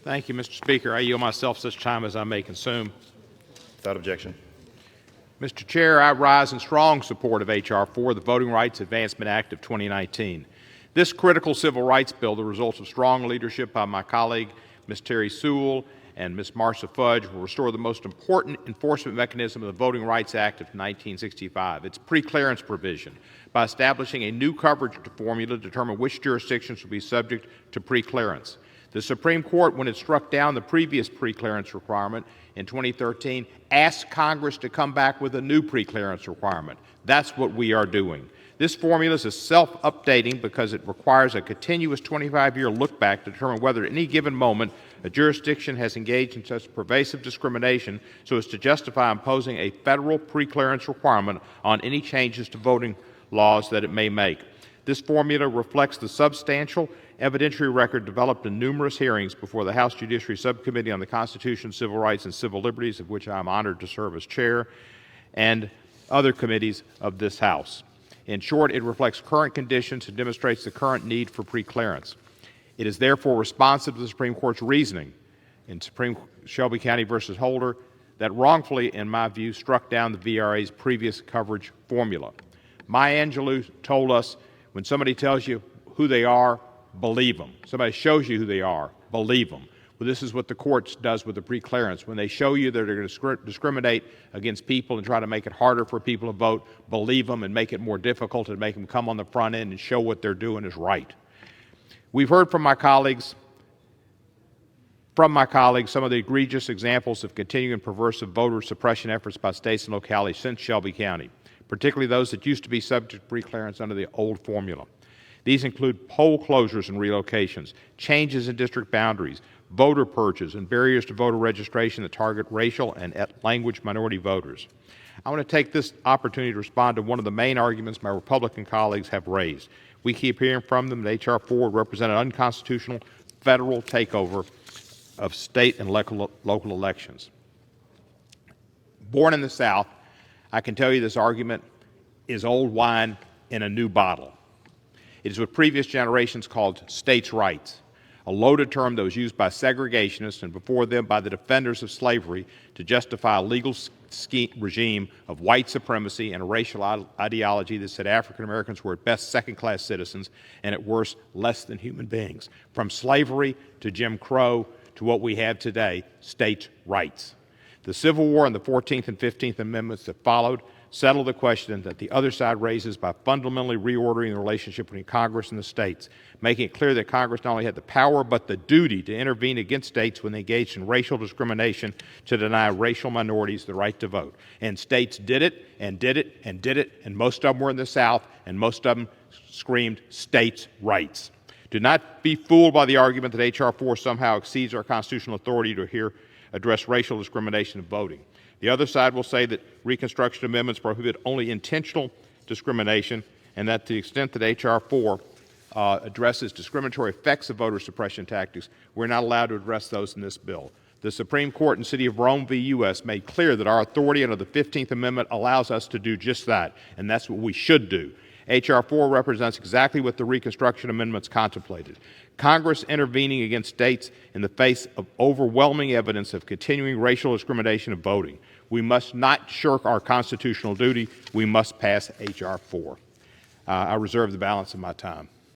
Thank you, Mr. Speaker. I yield myself such time as I may consume. Without objection. Mr. Chair, I rise in strong support of H.R. 4, the Voting Rights Advancement Act of 2019. This critical civil rights bill, the result of strong leadership by my colleague, Ms. Terry Sewell and Ms. Marcia Fudge, will restore the most important enforcement mechanism of the Voting Rights Act of 1965, its preclearance provision, by establishing a new coverage formula to determine which jurisdictions will be subject to preclearance. The Supreme Court, when it struck down the previous preclearance requirement in 2013, asked Congress to come back with a new preclearance requirement. That's what we are doing. This formula is self-updating because it requires a continuous 25-year look-back to determine whether at any given moment a jurisdiction has engaged in such pervasive discrimination so as to justify imposing a federal preclearance requirement on any changes to voting laws that it may make. This formula reflects the substantial evidentiary record developed in numerous hearings before the House Judiciary Subcommittee on the Constitution, Civil Rights, and Civil Liberties, of which I am honored to serve as chair, and other committees of this House. In short, it reflects current conditions and demonstrates the current need for preclearance. It is therefore responsive to the Supreme Court's reasoning in Shelby County versus Holder that wrongfully, in my view, struck down the VRA's previous coverage formula. Maya Angelou told us, when somebody tells you who they are, believe them. Somebody shows you who they are, believe them. Well, this is what the courts does with the preclearance. When they show you that they're going to discriminate against people and try to make it harder for people to vote, believe them and make it more difficult and make them come on the front end and show what they're doing is right. We've heard from my colleagues some of the egregious examples of continuing perversive voter suppression efforts by states and localities since Shelby County, particularly those that used to be subject to preclearance under the old formula. These include poll closures and relocations, changes in district boundaries, voter purges, and barriers to voter registration that target racial and language minority voters. I want to take this opportunity to respond to one of the main arguments my Republican colleagues have raised. We keep hearing from them that H.R. 4 would represent an unconstitutional federal takeover of state and local elections. Born in the South, I can tell you this argument is old wine in a new bottle. It is what previous generations called states' rights, a loaded term that was used by segregationists and before them by the defenders of slavery to justify a legal regime of white supremacy and a racial ideology that said African Americans were at best second-class citizens and at worst less than human beings. From slavery to Jim Crow to what we have today, states' rights. The Civil War and the 14th and 15th Amendments that followed settle the question that the other side raises by fundamentally reordering the relationship between Congress and the states, making it clear that Congress not only had the power but the duty to intervene against states when they engaged in racial discrimination to deny racial minorities the right to vote. And states did it, and did it, and did it, and most of them were in the South, and most of them screamed states' rights. Do not be fooled by the argument that H.R. 4 somehow exceeds our constitutional authority to address racial discrimination in voting. The other side will say that Reconstruction amendments prohibit only intentional discrimination and that to the extent that H.R. 4 addresses discriminatory effects of voter suppression tactics, we're not allowed to address those in this bill. The Supreme Court in City of Rome v. U.S. made clear that our authority under the 15th Amendment allows us to do just that, and that's what we should do. H.R. 4 represents exactly what the Reconstruction amendments contemplated. Congress intervening against states in the face of overwhelming evidence of continuing racial discrimination in voting. We must not shirk our constitutional duty. We must pass H.R. 4. I reserve the balance of my time.